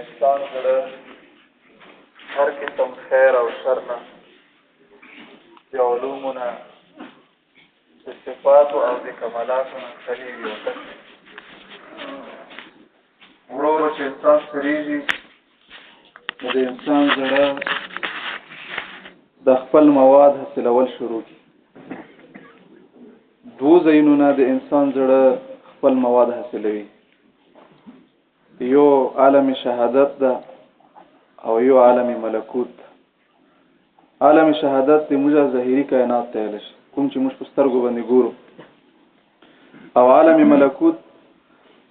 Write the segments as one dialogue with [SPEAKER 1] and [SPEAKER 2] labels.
[SPEAKER 1] انسان زړه هر قسم خیر او شر نه د علومو نه د صفاتو او د کمالاتو نه خالي وي ورو ورو چې انسان سریږي نو د انسان زړه د خپل مواد حاصلول شروع کی دو ځایونو نه د انسان زړه خپل مواد حاصلوي یو عالم شهادت ده او یو عالم ملکوت. عالم شهادت د موږ ظاهري کائنات ته لش کوم چې موږ په سترګو باندې ګورو او عالم ملکوت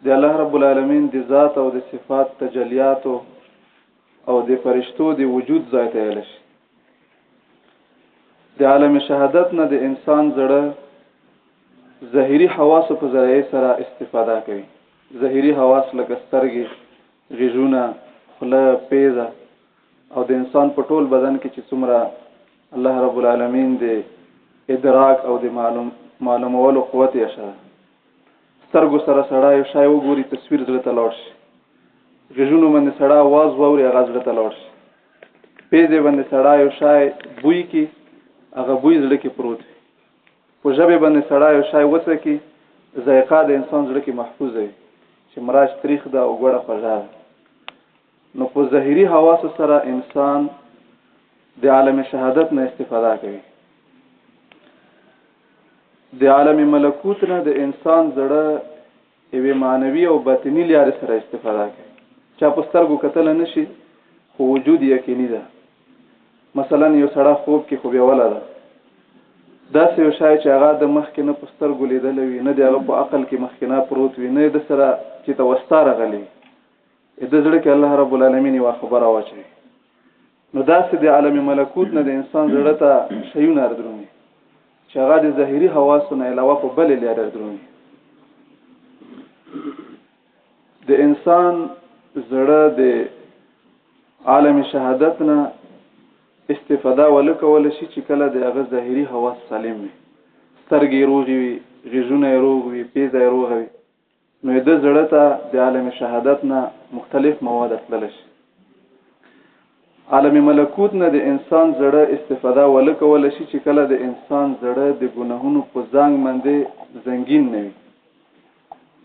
[SPEAKER 1] د الله رب العالمین د ذات او د صفات تجلیات او د فرشتو د وجود ځای ته لش. د عالم شهادت نه د انسان زړه ظاهري حواس په ذریعه سره استفاده کوي. ظاهري حواس لکه سترګې، غوږونه، خوله، پیزه او د انسان په ټول بدن کې چې څومره الله رب العالمین د ادراک او د معلومولو قوت یې شه. سترګو سره سړی یو شی وګوري تصویر زړه ته لاړ شي. غوږونو باندې سړی आवाज واوري هغه زړه ته لاړ شي. پیزه باندې سړی یو شی بوی کی هغه بوی زړه کې پروت وي. په ژبه باندې سړی یو شی وڅکي ذایقه د انسان زړه کې محفوظ وي چې مراج تاریخ ده او ګوړه خوږه. نو په ظاهري حواس سره انسان د عالم شهادت نه استفاده کوي. د عالم ملکوت نه د انسان زړه یوه معنوي او باطنی لارې سره استفاده کوي. چا په سترګو کتل نه شي خو وجود یقیني ده. مثلا یو سړی خوب کې خوب ولا ده داسې یو شای چې هغه د مخ کې نه په سترګو لیدل وي نه د هغه په عقل کې مخکینه پروت وي نه د سره چې توستاره غلي د زړه کې الله رب العالمین یو خبره واچي. نو داسې د عالم ملکوت نه د انسان زړه ته شیونه درومي چې هغه د ظاهري حواسو نه علاوه په بل لري درومي. د انسان زړه د عالم شهادت نه استفاده ولکول شي چې کله د هغه ظاهري حواس سالم وي. سترګې روغې وي، غوږونه روغ وي، پیزه روغ وي. نو د زړه ته د عالم شهادت نه مختلف مواد تلل شي. عالم ملکوت نه د انسان زړه استفاده ولکول شي چې کله د انسان زړه د ګناهونو په زنګ باندې زنګین نه وي.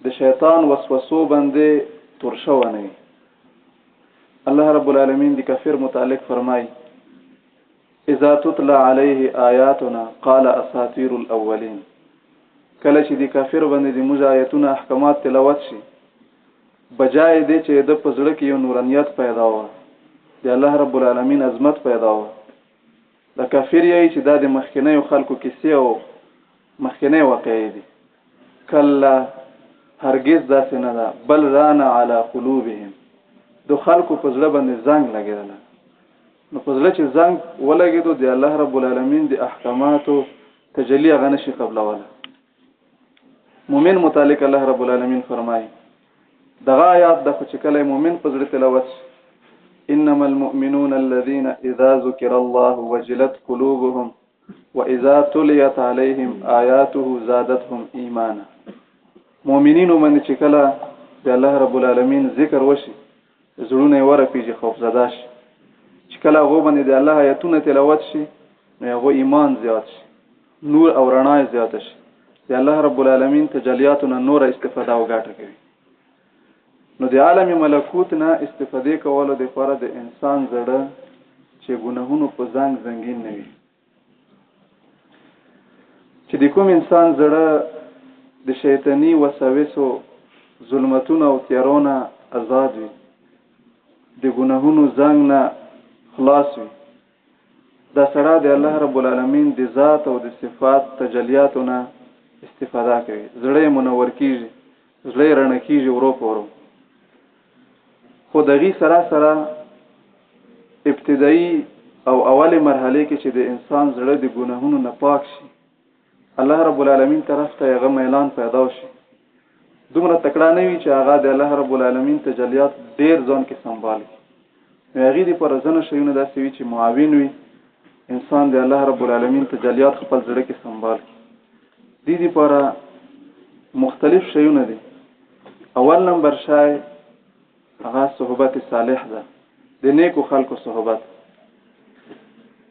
[SPEAKER 1] د شیطان وسوسو باندې تورشو نه وي. الله رب العالمین د کافر متعلق فرمایي اذا تتلى عليه آیاتنا قال اساطیر الاولین. کله چې د کافر باندې د موږ آیتونه احکامات تلاوت شي بجای دې چې د پزړه کې یو نورانیت پیدا و د الله رب العالمین عظمت پیدا و د کافر یې چې د مخکنیو خلکو کیسې او مخکنی واقعې دي. کله هرگز داسې نه ده بل ران علی قلوبهم. د خلکو پزړه باندې زنګ لګیدل. نو په ځل چې زنګ ولګېدو د الله رب العالمین د احکاماتو تجلی غنه شي قبل ولا. مؤمن متعلق الله رب العالمین فرمایي دغه آیات د چې کله مؤمن په ځل تلاوت انما المؤمنون الذين اذا ذكر الله وجلت قلوبهم واذا تليت عليهم آياته زادتهم ایمانا. مؤمنین من چې کله د الله رب العالمین ذکر وشي زړونه ورپیږي خوف زده شي. چې کله هغه باندې د الله آیاتونه تلاوت شي نو هغه ایمان زیات شي، نور او رڼا زیات شي. د الله رب العالمین تجلیاتونه نور استفاده او ګټه کوي. نو د عالم ملکوت نه استفاده کولو د لپاره د انسان زړه چې ګناهونو په زنګ زنګین نه وي. چې د کوم انسان زړه د شیطانی وسوسو ظلمتونو او تیارونو آزاد وي د ګناهونو زنګ نه خلاص وي دا سره د الله رب العالمین د ذات او د صفات تجلیاتونه استفاده کوي. زړه منور کیږي، زړه رڼا کیږي ورو پورو. خو دغه سره ابتدایي او اوله مرحله کې چې د انسان زړه د ګناهونو نه پاک شي الله رب العالمین طرف ته هغه میلان پیدا شي. دومره تکړه نه وي چې هغه د الله رب العالمین تجلیات ډیر ځان کې سنبالي. هغه دې پر ځنه شیونه داسې وي چې معاون وي انسان د الله رب العالمین تجلیات خپل زړه کې سنبال کړي. دې لپاره مختلف شیونه دي. اول نمبر شای هغه صحبت صالح ده، د نیکو خلکو صحبت.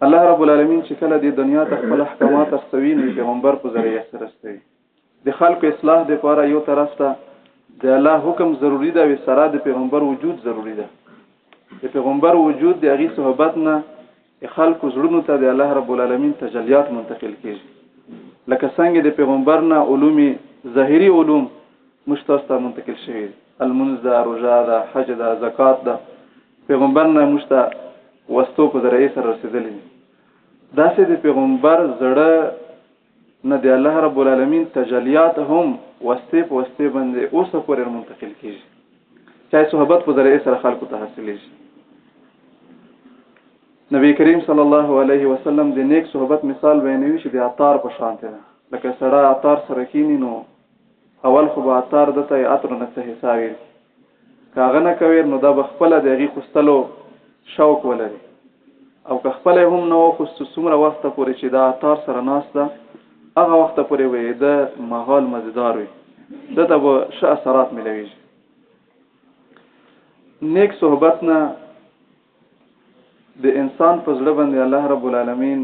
[SPEAKER 1] الله رب العالمین چې کله د دنیا ته خپل احکامات استوي نو پیغمبر په ذریعہ سره استوي. د خلکو اصلاح لپاره یو طرف ته د الله حکم ضروری ده، او سره د پیغمبر وجود ضروری ده. د پیغمبر وجود د هغه صحبت نه خلکو زړونو ته د الله رب العالمین تجلیات منتقل کیږي. لکه څنګه د پیغمبر نه علوم ظاهری علوم مشتاسته منتقل شوی، المنز ده، روژه ده، حج ده، زکات ده، پیغمبر نه مشته وستو په ذریعہ سره رسیدلی. داسې د پیغمبر زړه نه د الله رب العالمین تجلیات هم وسته په وسته باندې اوسه پورې منتقل کیږي، چې صحبت په ذریعہ سره خلکو ته حاصلېږي. نبی کریم صلی الله علیه وسلم د نیک صحبت مثال بیانوي چې د عطار په شان دی. لکه سړی عطار سره کینی نو اول خو به عطار دته عطر نه څه حسابي کاغه نه کوي، نو دا بخپله د هغې خوستلو شوق ولري، او که خپله هم نه وخوستو څومره وخته پورې چې دا عطار سره ناست ده هغه وخته پورې وي د ماحول مزیدار وي، دته به ښه اثرات ملویږي. نیک صحبت نه د انسان په زړه باندې الله رب العالمین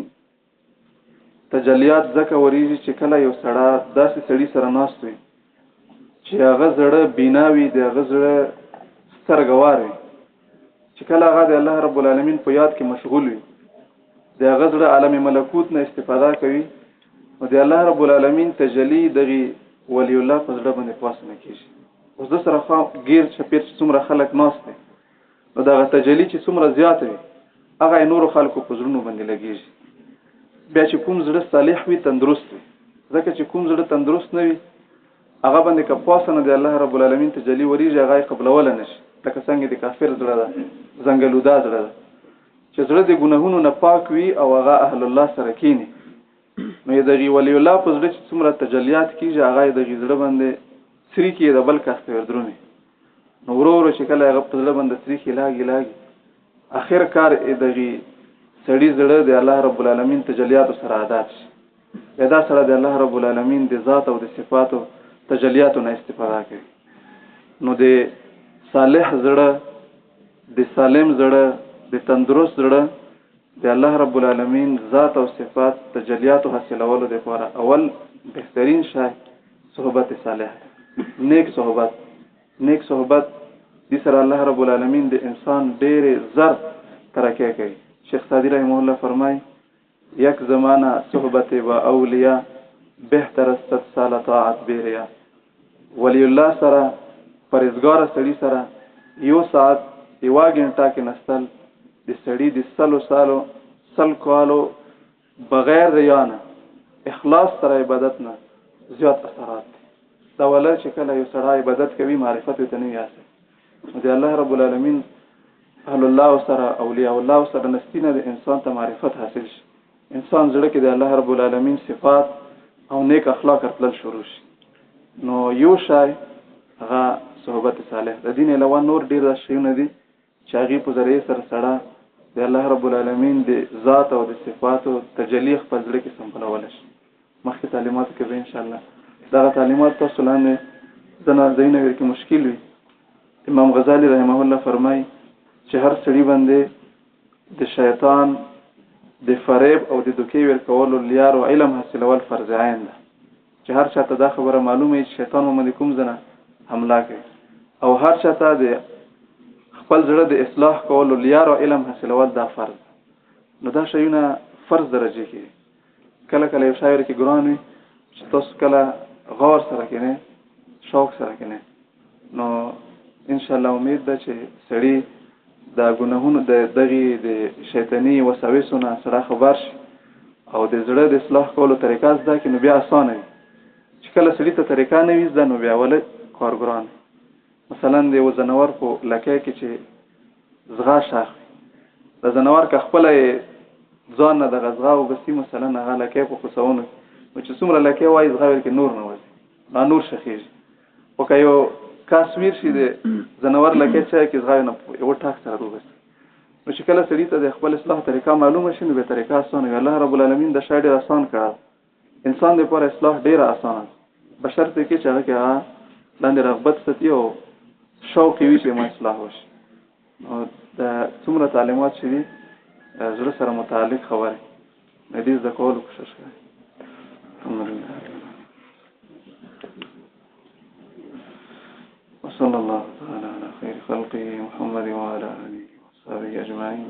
[SPEAKER 1] تجلیات ځکه وریږي چې کله یو سړی داسې سړي سره ناست وي چې هغه زړه بینا وي، د هغه زړه سترګوار وي، چې کله هغه د الله رب العالمین په یاد کې مشغول وي، د هغه زړه عالم ملکوت نه استفاده کوي، نو د الله رب العالمین تجلی دغه ولی الله په زړه باندې پاس نه کیږي. اوس د سره خو غیر چپیر څومره خلک ناست دي، نو دغه تجلی چې څومره زیات وي هغه نور خلکو په زړونو باندې لګیږي. بیا چې کوم زړه صالح وي تندرست وي، ځکه چې کوم زړه تندرست نه وي هغه باندې که پاسه نه دی الله رب العالمین تجلی وریږي هغه قبلول نشي. لکه څنګه د کافر زړه ده، زنګلودا زړه ده، چې زړه د ګناهونو نه پاک وي او هغه اهل الله سره کینی، نو دغه ولی الله په زړه چې څومره تجلیات کیږي هغه دغه زړه باندې سری کې د بل کاست وردرونی، نو ورور چې کله هغه په زړه باندې سری کې لاګي اخر کار دغه سړی زړه د الله رب العالمین تجلیات سره عادت شي. دا سره د الله رب العالمین د ذات او د صفاتو تجلیاتو نه استفاده کوي. نو د صالح زړه، د سالم زړه، د تندرست زړه د الله رب العالمین ذات او صفات تجلیاتو حاصلولو لپاره اول بهترین شی صحبت صالح، نیک صحبت. نیک صحبت دې سره الله رب العالمین د انسان ډېر زر ترقی کوي. شیخ سعدی رحمه الله فرمای یک زمانہ صحبت با اولیاء بهتر است سال طاعت بیریا. ولی الله سره پرهیزګار سړي سره یو ساعت یو غنټه کې نستل د سړي د سل کالو بغیر ریانه اخلاص سره عبادت نه زیات اثرات دي. دا ولر چې کله یو سړی عبادت کوي معرفت ته نه یاسي، د الله رب العالمین اهل الله سره اولیاء الله سره نستینه د انسان ته معرفت حاصل شي، انسان زړه کې د الله رب العالمین صفات او نیک اخلاق ارتل شروع شي. نو یو شای هغه صحبت صالح د دین علاوه نور ډیر شیونه دي چې هغه په ذریعہ سره سره د الله رب العالمین د ذات او د صفاتو تجلی خپل ځړ کې سمبلول شي. مخکې تعلیمات کې به ان شاء الله دا تعلیمات تاسو لاندې زنه زینوي کې مشکل وي. امام غزالی رحمه الله فرمای چې هر سړي باندې د شیطان د فریب او د دوکې ور کولو لیار او علم حاصلول فرض عین ده، چې هر چاته دا خبره معلومه وي چې شیطان باندې کوم زنه حمله کوي، او هر چاته د خپل زړه د اصلاح کولو لیار او علم حاصلول دا فرض. نو دا شیونه فرض درجه کې کله کله یو شاعر کې ګران وي چې تاسو کله غور سره کینې شوق سره کینې، نو ان شاء الله امید ده چې سړی دا ګناهونو د دغه د شیطانی وسوسونه سره خبر شي او د زړه د اصلاح کولو طریقه زده کړي، نو بیا اسانه وي. چې کله سړی ته طریقه نه وي زده نو بیا ولې کارګران. مثلا د یو ځناور په لکه کې چې زغا شاخ د ځناور که خپل ځان نه د غزغا او بسې مثلا هغه لکه په خصونه چې څومره لکه وای زغا ورکې نور نه وځي نه نور شخیږي، او که یو کاسمیر شي د ځناور لکه چې زغا نه یو ټاک سره وګوري، نو چې کله سړی ته د خپل اصلاح طریقه معلومه شي نو به طریقه اسانه وي. الله رب العالمین د شای ډیر آسان کړ، انسان لپاره اصلاح ډیر آسان، بشرط کې چې هغه لاندې رغبت ستي او شوق وي په اصلاح وشي. نو د څومره تعلیمات چې دي زړه سره متعلق خبره د دې د کولو کوشش کوي. الحمدلله وصلى الله تعالى على خير خلقه محمد وعلى آله وصحبه أجمعين.